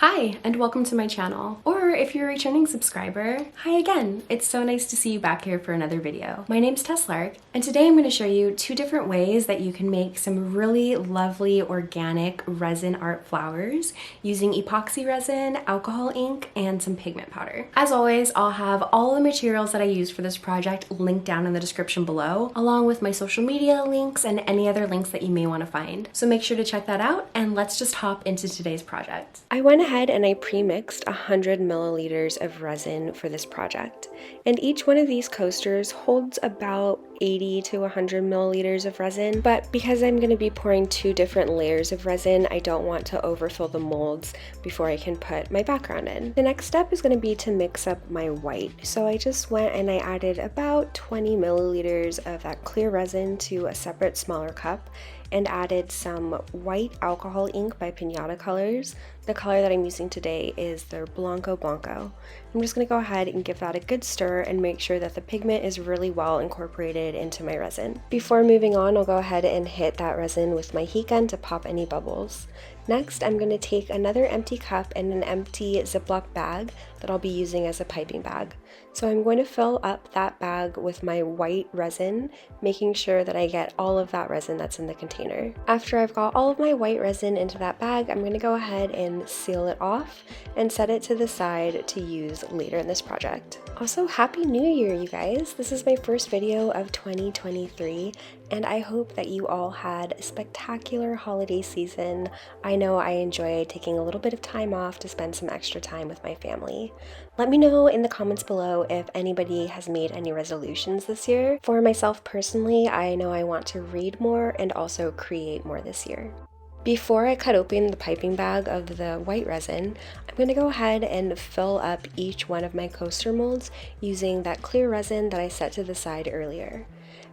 Hi, and welcome to my channel. Or if you're a returning subscriber, hi again. It's so nice to see you back here for another video. My name's Tess Lark, and today I'm going to show you two different ways that you can make some really lovely organic resin art flowers using epoxy resin, alcohol ink, and some pigment powder. As always, I'll have all the materials that I used for this project linked down in the description below, along with my social media links and any other links that you may want to find. So make sure to check that out, and let's just hop into today's project. I went ahead and I pre-mixed 100 milliliters of resin for this project, and each one of these coasters holds about 80 to 100 milliliters of resin, but because I'm going to be pouring two different layers of resin, I don't want to overfill the molds before I can put my background in. The next step is going to be to mix up my white, so I just went and I added about 20 milliliters of that clear resin to a separate smaller cup and added some white alcohol ink by Pinata Colors. The color that I'm using today is their Blanco Blanco. I'm just going to go ahead and give that a good stir and make sure that the pigment is really well incorporated into my resin. Before moving on, I'll go ahead and hit that resin with my heat gun to pop any bubbles. Next, I'm going to take another empty cup and an empty Ziploc bag that I'll be using as a piping bag. So I'm going to fill up that bag with my white resin, making sure that I get all of that resin that's in the container. After I've got all of my white resin into that bag, I'm going to go ahead and seal it off and set it to the side to use later in this project. Also, Happy New Year, you guys! This is my first video of 2023, and I hope that you all had a spectacular holiday season. I know I enjoyed taking a little bit of time off to spend some extra time with my family. Let me know in the comments below if anybody has made any resolutions this year. For myself personally, I know I want to read more and also create more this year. Before I cut open the piping bag of the white resin, I'm going to go ahead and fill up each one of my coaster molds using that clear resin that I set to the side earlier.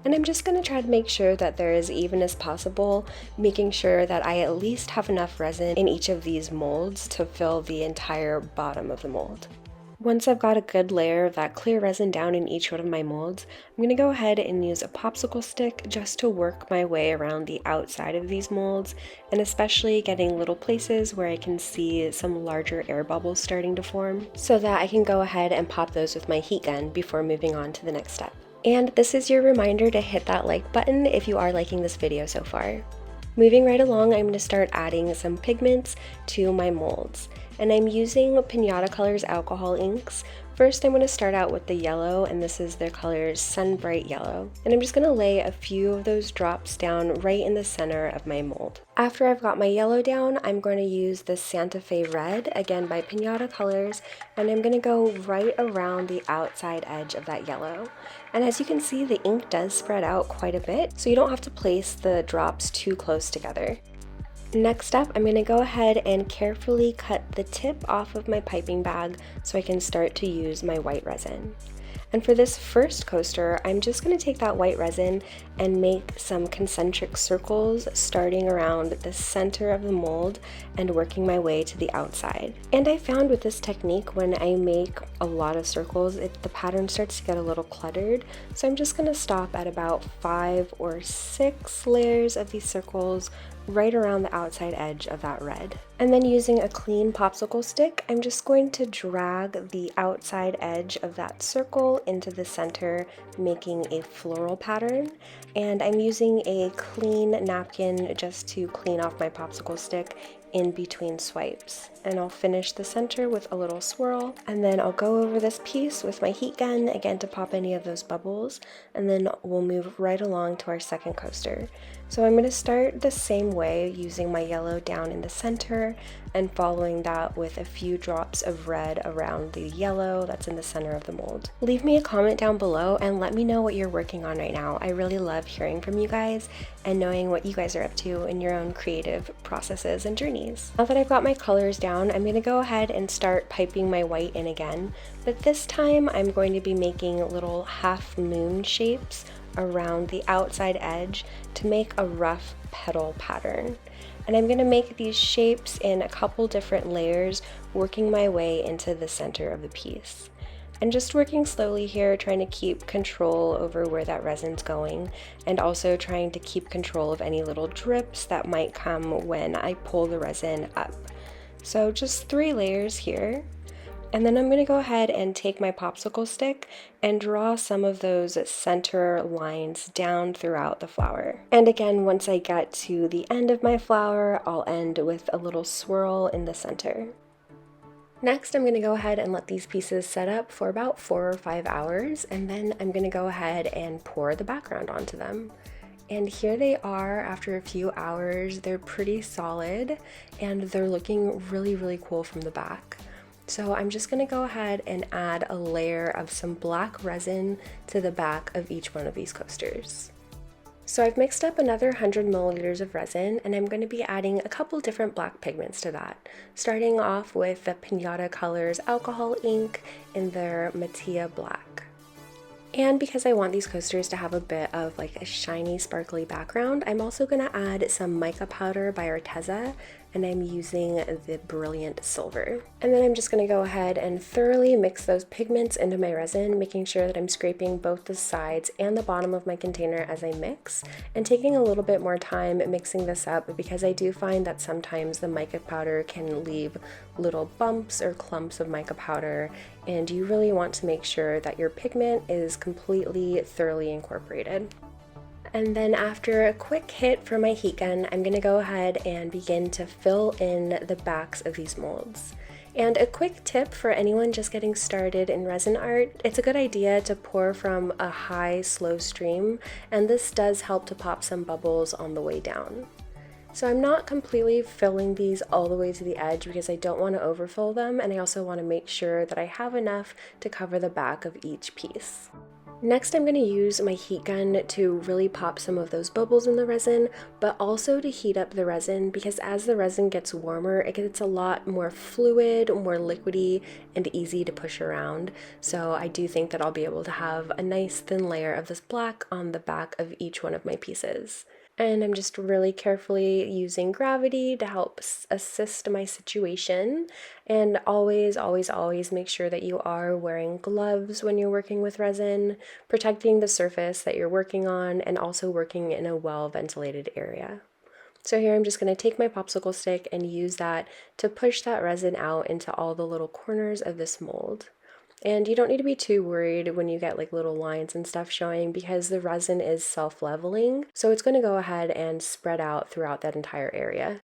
And I'm just going to try to make sure that they're as even as possible, making sure that I at least have enough resin in each of these molds to fill the entire bottom of the mold. Once I've got a good layer of that clear resin down in each one of my molds, I'm going to go ahead and use a popsicle stick just to work my way around the outside of these molds, and especially getting little places where I can see some larger air bubbles starting to form, so that I can go ahead and pop those with my heat gun before moving on to the next step. And this is your reminder to hit that like button if you are liking this video so far. Moving right along, I'm going to start adding some pigments to my molds. And I'm using Pinata Colors alcohol inks. First, I'm going to start out with the yellow, and this is their colors Sun Bright Yellow. And I'm just going to lay a few of those drops down right in the center of my mold. After I've got my yellow down, I'm going to use the Santa Fe Red, again by Pinata Colors, and I'm going to go right around the outside edge of that yellow. And as you can see, the ink does spread out quite a bit, so you don't have to place the drops too close together. Next up, I'm going to go ahead and carefully cut the tip off of my piping bag so I can start to use my white resin. And for this first coaster, I'm just going to take that white resin and make some concentric circles starting around the center of the mold and working my way to the outside. And I found with this technique, when I make a lot of circles, the pattern starts to get a little cluttered. So I'm just going to stop at about 5 or 6 layers of these circles right around the outside edge of that red. And then using a clean popsicle stick, I'm just going to drag the outside edge of that circle into the center, making a floral pattern. And I'm using a clean napkin just to clean off my popsicle stick in between swipes. And I'll finish the center with a little swirl, and then I'll go over this piece with my heat gun again to pop any of those bubbles, and then we'll move right along to our second coaster. So I'm going to start the same way, using my yellow down in the center and following that with a few drops of red around the yellow that's in the center of the mold. Leave me a comment down below and let me know what you're working on right now. I really love hearing from you guys and knowing what you guys are up to in your own creative processes and journeys. Now that I've got my colors down, I'm going to go ahead and start piping my white in again, but this time I'm going to be making little half moon shapes around the outside edge to make a rough petal pattern. And I'm going to make these shapes in a couple different layers, working my way into the center of the piece. And just working slowly here, trying to keep control over where that resin's going, and also trying to keep control of any little drips that might come when I pull the resin up. So just 3 layers here. And then I'm going to go ahead and take my popsicle stick and draw some of those center lines down throughout the flower. And again, once I get to the end of my flower, I'll end with a little swirl in the center. Next, I'm going to go ahead and let these pieces set up for about 4 or 5 hours, and then I'm going to go ahead and pour the background onto them. And here they are after a few hours. They're pretty solid and they're looking really cool from the back. So I'm just going to go ahead and add a layer of some black resin to the back of each one of these coasters. So I've mixed up another 100 milliliters of resin, and I'm going to be adding a couple different black pigments to that, starting off with the Pinata Colors alcohol ink in their Mattia Black. And because I want these coasters to have a bit of like a shiny, sparkly background, I'm also going to add some mica powder by Arteza, and I'm using the Brilliant Silver. And then I'm just going to go ahead and thoroughly mix those pigments into my resin, making sure that I'm scraping both the sides and the bottom of my container as I mix, and taking a little bit more time mixing this up because I do find that sometimes the mica powder can leave little bumps or clumps of mica powder, and you really want to make sure that your pigment is completely thoroughly incorporated. And then after a quick hit from my heat gun, I'm going to go ahead and begin to fill in the backs of these molds. And a quick tip for anyone just getting started in resin art, it's a good idea to pour from a high, slow stream, and this does help to pop some bubbles on the way down. So I'm not completely filling these all the way to the edge because I don't want to overfill them, and I also want to make sure that I have enough to cover the back of each piece. Next, I'm going to use my heat gun to really pop some of those bubbles in the resin, but also to heat up the resin because as the resin gets warmer, it gets a lot more fluid, more liquidy, and easy to push around. So I do think that I'll be able to have a nice thin layer of this black on the back of each one of my pieces. And I'm just really carefully using gravity to help assist my situation. And always make sure that you are wearing gloves when you're working with resin, protecting the surface that you're working on, and also working in a well-ventilated area. So here I'm just going to take my popsicle stick and use that to push that resin out into all the little corners of this mold. And you don't need to be too worried when you get like little lines and stuff showing because the resin is self-leveling, so it's going to go ahead and spread out throughout that entire area.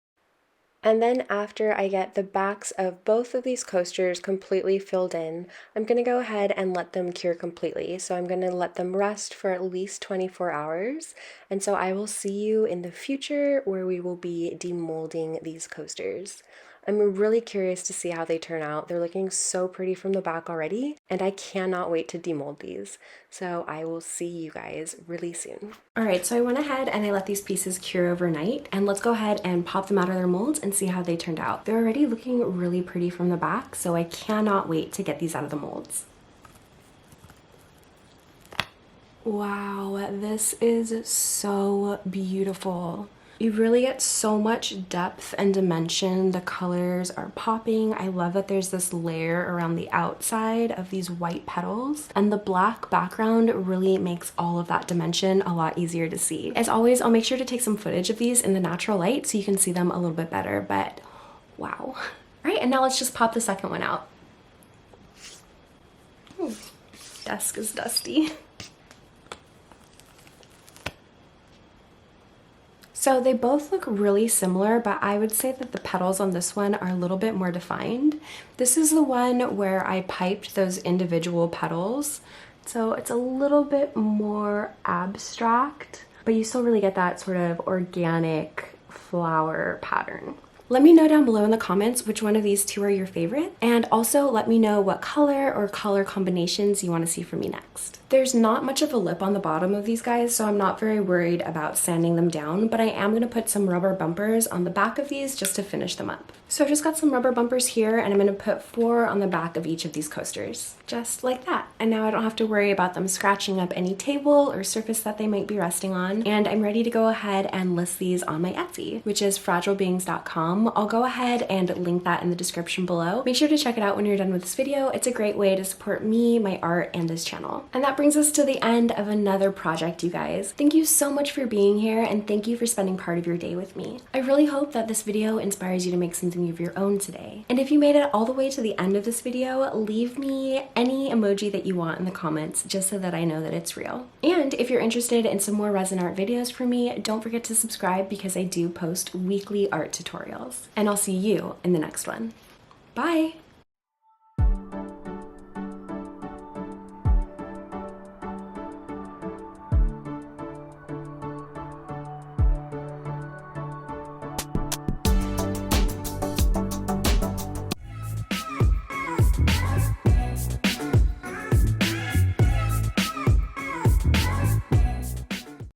And then after I get the backs of both of these coasters completely filled in, I'm going to go ahead and let them cure completely. So I'm going to let them rest for at least 24 hours. And so I will see you in the future where we will be demolding these coasters. I'm really curious to see how they turn out. They're looking so pretty from the back already, and I cannot wait to demold these. So I will see you guys really soon. All right, so I went ahead and I let these pieces cure overnight, and let's go ahead and pop them out of their molds and see how they turned out. They're already looking really pretty from the back, so I cannot wait to get these out of the molds. Wow, this is so beautiful. You really get so much depth and dimension. The colors are popping. I love that there's this layer around the outside of these white petals, and the black background really makes all of that dimension a lot easier to see. As always, I'll make sure to take some footage of these in the natural light so you can see them a little bit better, but wow. All right, and now let's just pop the second one out. Ooh, desk is dusty. So they both look really similar, but I would say that the petals on this one are a little bit more defined. This is the one where I piped those individual petals. So it's a little bit more abstract, but you still really get that sort of organic flower pattern. Let me know down below in the comments which one of these two are your favorite, and also let me know what color or color combinations you want to see from me next. There's not much of a lip on the bottom of these guys, so I'm not very worried about sanding them down, but I am going to put some rubber bumpers on the back of these just to finish them up. So I've just got some rubber bumpers here, and I'm going to put 4 on the back of each of these coasters. Just like that. And now I don't have to worry about them scratching up any table or surface that they might be resting on. And I'm ready to go ahead and list these on my Etsy, which is fragilebeings.com. I'll go ahead and link that in the description below. Make sure to check it out when you're done with this video. It's a great way to support me, my art, and this channel. And that brings us to the end of another project, you guys. Thank you so much for being here, and thank you for spending part of your day with me. I really hope that this video inspires you to make something something of your own today. And if you made it all the way to the end of this video, leave me any emoji that you want in the comments just so that I know that it's real. And if you're interested in some more resin art videos from me, don't forget to subscribe because I do post weekly art tutorials. And I'll see you in the next one. Bye!